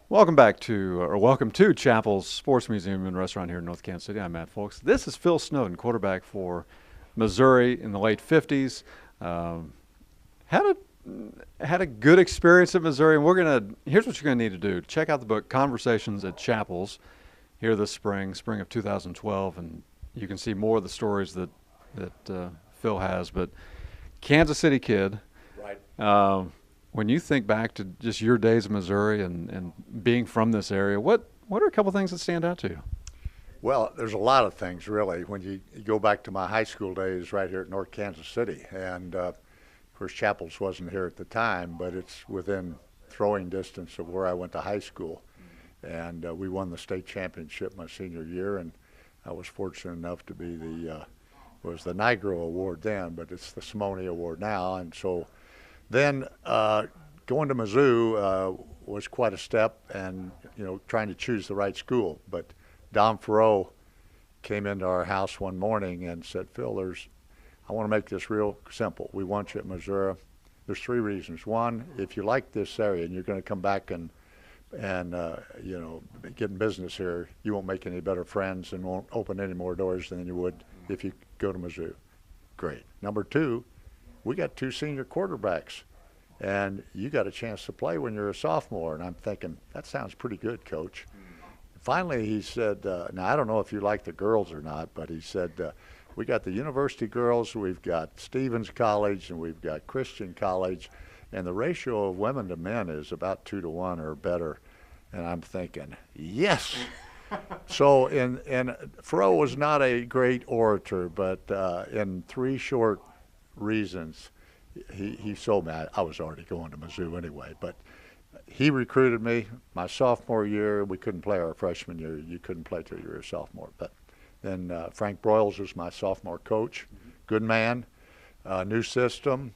Welcome to Chappell's Sports Museum and Restaurant here in North Kansas City. I'm Matt Fulks. This is Phil Snowden, quarterback for Missouri in the late 50s. Had a good experience at Missouri, and here's what you're gonna need to do. Check out the book Conversations at Chappell's here this spring of 2012, and you can see more of the stories that Phil has. But Kansas City kid. Right. When you think back to just your days in Missouri and being from this area, what are a couple things that stand out to you? Well, there's a lot of things, really. When you go back to my high school days right here at North Kansas City, and of course, Chappell's wasn't here at the time, but it's within throwing distance of where I went to high school. And we won the state championship my senior year, and I was fortunate enough to be it was the Nigro Award then, but it's the Simone Award now. And so then going to Mizzou was quite a step, and trying to choose the right school. But Don Farrow came into our house one morning and said, "Phil, I want to make this real simple. We want you at Missouri. There's three reasons. One, if you like this area and you're going to come back and get in business here, you won't make any better friends and won't open any more doors than you would if you go to Mizzou. Great. Number two, we got two senior quarterbacks, and you got a chance to play when you're a sophomore." And I'm thinking, that sounds pretty good, Coach. Finally, he said, now I don't know if you like the girls or not, but he said, we got the university girls, we've got Stevens College, and we've got Christian College, and the ratio of women to men is about 2-to-1 or better. And I'm thinking, yes. So, and Farrow was not a great orator, but in three short reasons, he sold me. I was already going to Mizzou anyway, but he recruited me my sophomore year. We couldn't play our freshman year. You couldn't play till you were a sophomore. But then Frank Broyles was my sophomore coach. Good man, new system,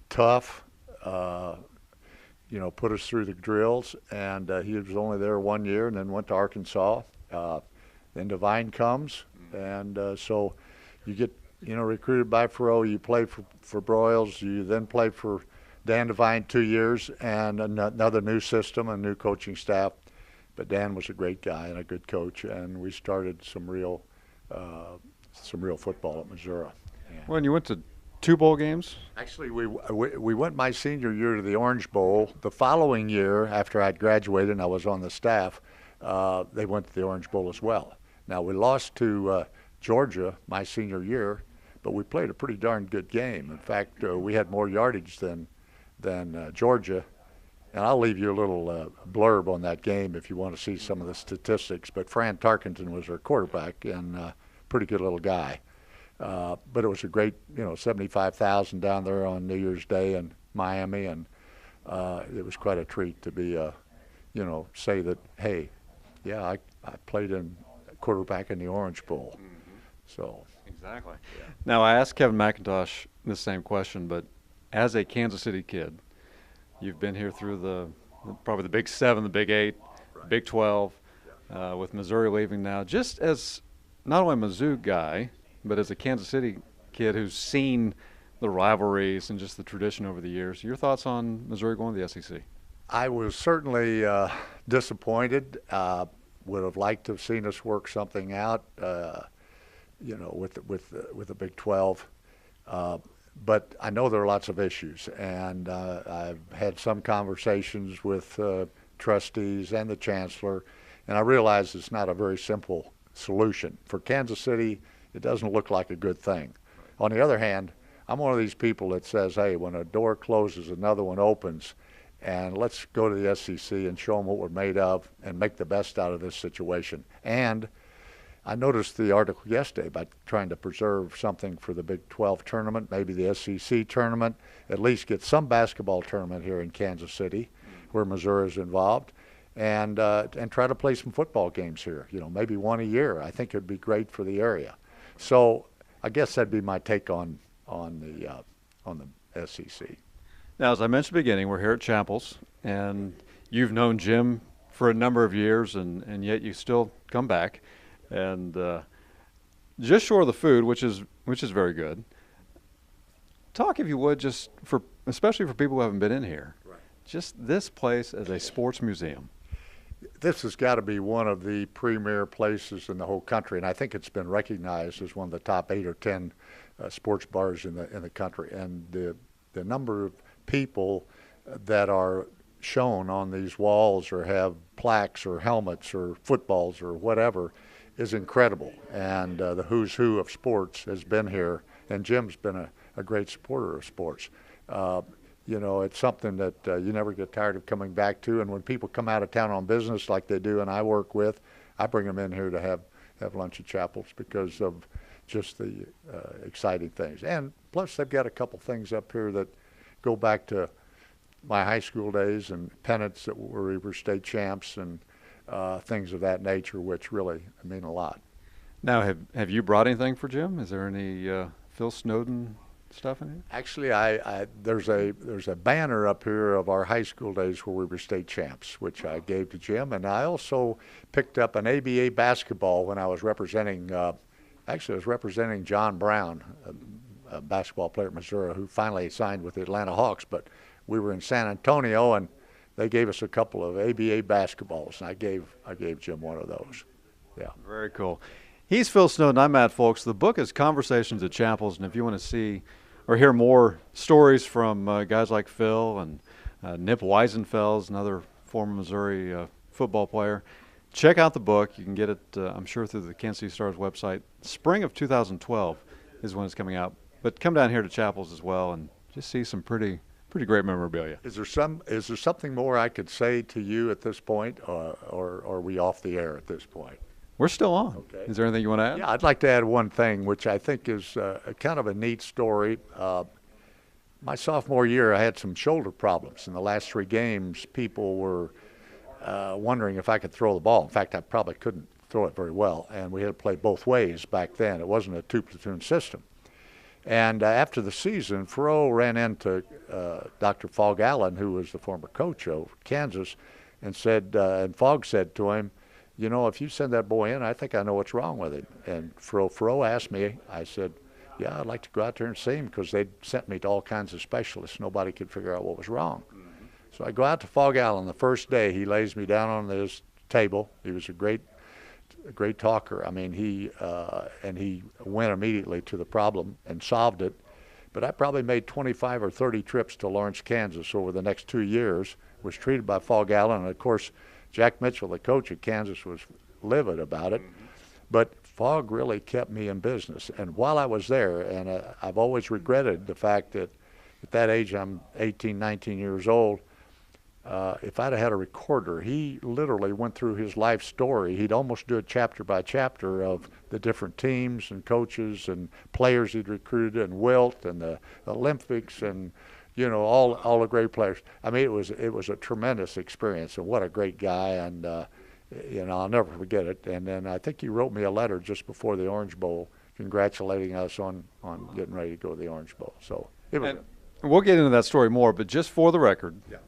tough, put us through the drills. And he was only there 1 year and then went to Arkansas. Then Devine comes, and so you get recruited by Farrow, you play for Broyles, you then play for Dan Devine 2 years, and another new system, a new coaching staff. But Dan was a great guy and a good coach, and we started some real football at Missouri. Well, and you went to two bowl games? Actually, we went my senior year to the Orange Bowl. The following year, after I'd graduated and I was on the staff, they went to the Orange Bowl as well. Now, we lost to Georgia my senior year, but we played a pretty darn good game. In fact, we had more yardage than Georgia. And I'll leave you a little blurb on that game if you want to see some of the statistics. But Fran Tarkenton was our quarterback, and pretty good little guy. But it was a great, 75,000 down there on New Year's Day in Miami, and it was quite a treat to be, say that, hey, yeah, I played in quarterback in the Orange Bowl. So exactly. Yeah. Now, I asked Kevin McIntosh the same question, but as a Kansas City kid, you've been here through probably the Big 7, the Big 8, Right. Big 12, with Missouri leaving now. Just as not only a Mizzou guy, but as a Kansas City kid who's seen the rivalries and just the tradition over the years, your thoughts on Missouri going to the SEC? I was certainly disappointed. Would have liked to have seen us work something out, with the Big 12. But I know there are lots of issues, and I've had some conversations with trustees and the chancellor, and I realize it's not a very simple solution. For Kansas City, it doesn't look like a good thing. On the other hand, I'm one of these people that says, hey, when a door closes, another one opens, and let's go to the SEC and show them what we're made of and make the best out of this situation. And I noticed the article yesterday about trying to preserve something for the Big 12 tournament, maybe the SEC tournament, at least get some basketball tournament here in Kansas City where Missouri is involved, and try to play some football games here, maybe one a year. I think it would be great for the area. So I guess that'd be my take on the SEC. Now, as I mentioned at the beginning, we're here at Chappell's, and you've known Jim for a number of years, and yet you still come back. And just short of the food, which is very good. Talk, if you would, especially for people who haven't been in here, Right. just this place as a sports museum. this has got to be one of the premier places in the whole country, and I think it's been recognized as one of the top 8 or 10 sports bars in the country. And the number of people that are shown on these walls or have plaques or helmets or footballs or whatever is incredible. And the who's who of sports has been here, and Jim's been a great supporter of sports. You know, it's something that you never get tired of coming back to. And when people come out of town on business like they do and I work with, I bring them in here to have lunch at Chappell's because of just the exciting things. And plus they've got a couple things up here that go back to my high school days and pennants that we were state champs and things of that nature, which really mean a lot. Now, have you brought anything for Jim? Is there any Phil Snowden stuff in here? Actually, there's a banner up here of our high school days where we were state champs, which I gave to Jim, and I also picked up an ABA basketball when I was representing. Actually, I was representing John Brown, a basketball player at Missouri, who finally signed with the Atlanta Hawks. But we were in San Antonio, and they gave us a couple of ABA basketballs, and I gave Jim one of those. Yeah. Very cool. He's Phil Snowden. I'm Matt Fulks. The book is Conversations at Chappell's, and if you want to see or hear more stories from guys like Phil and Nip Weisenfels, another former Missouri football player, check out the book. You can get it, I'm sure, through the Kansas City Star's website. Spring of 2012 is when it's coming out. But come down here to Chappell's as well and just see some pretty great memorabilia. Is there something more I could say to you at this point, or are we off the air at this point? We're still on. Okay. Is there anything you want to add? Yeah, I'd like to add one thing, which I think is kind of a neat story. My sophomore year, I had some shoulder problems. In the last 3 games, people were wondering if I could throw the ball. In fact, I probably couldn't throw it very well, and we had to play both ways back then. It wasn't a 2-platoon system. And after the season, Fro ran into Dr. Fogg Allen, who was the former coach of Kansas, and said, and Fogg said to him, you know, if you send that boy in, I think I know what's wrong with him. And Fro asked me, I said, yeah, I'd like to go out there and see him, because they'd sent me to all kinds of specialists. Nobody could figure out what was wrong. Mm-hmm. So I go out to Fogg Allen. The first day, he lays me down on this table. He was a great talker. I mean, he went immediately to the problem and solved it. But I probably made 25 or 30 trips to Lawrence, Kansas over the next 2 years, was treated by Fogg Allen. And, of course, Jack Mitchell, the coach at Kansas, was livid about it. Mm-hmm. But Fogg really kept me in business. And while I was there, and I've always regretted the fact that at that age, I'm 18, 19 years old, if I'd have had a recorder, he literally went through his life story. He'd almost do it chapter by chapter of the different teams and coaches and players he'd recruited, and Wilt and the Olympics and, you know, all the great players. I mean, it was a tremendous experience, and what a great guy. And you know, I'll never forget it. And then I think he wrote me a letter just before the Orange Bowl, congratulating us on getting ready to go to the Orange Bowl. So it was. And we'll get into that story more, but just for the record, yeah.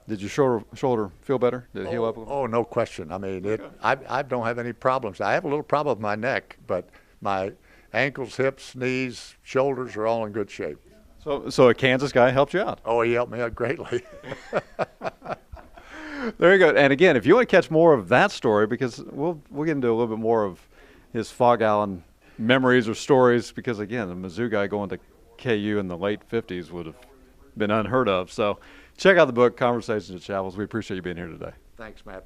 Did your shoulder feel better? Did it heal up a little? Oh, no question. I mean, I don't have any problems. I have a little problem with my neck, but my ankles, hips, knees, shoulders are all in good shape. So a Kansas guy helped you out. Oh, he helped me out greatly. There you go. And again, if you want to catch more of that story, because we'll get into a little bit more of his Fogg Allen memories or stories, because again, the Mizzou guy going to KU in the late 50s would have been unheard of. So check out the book, Conversations at Chappell's. We appreciate you being here today. Thanks, Matt.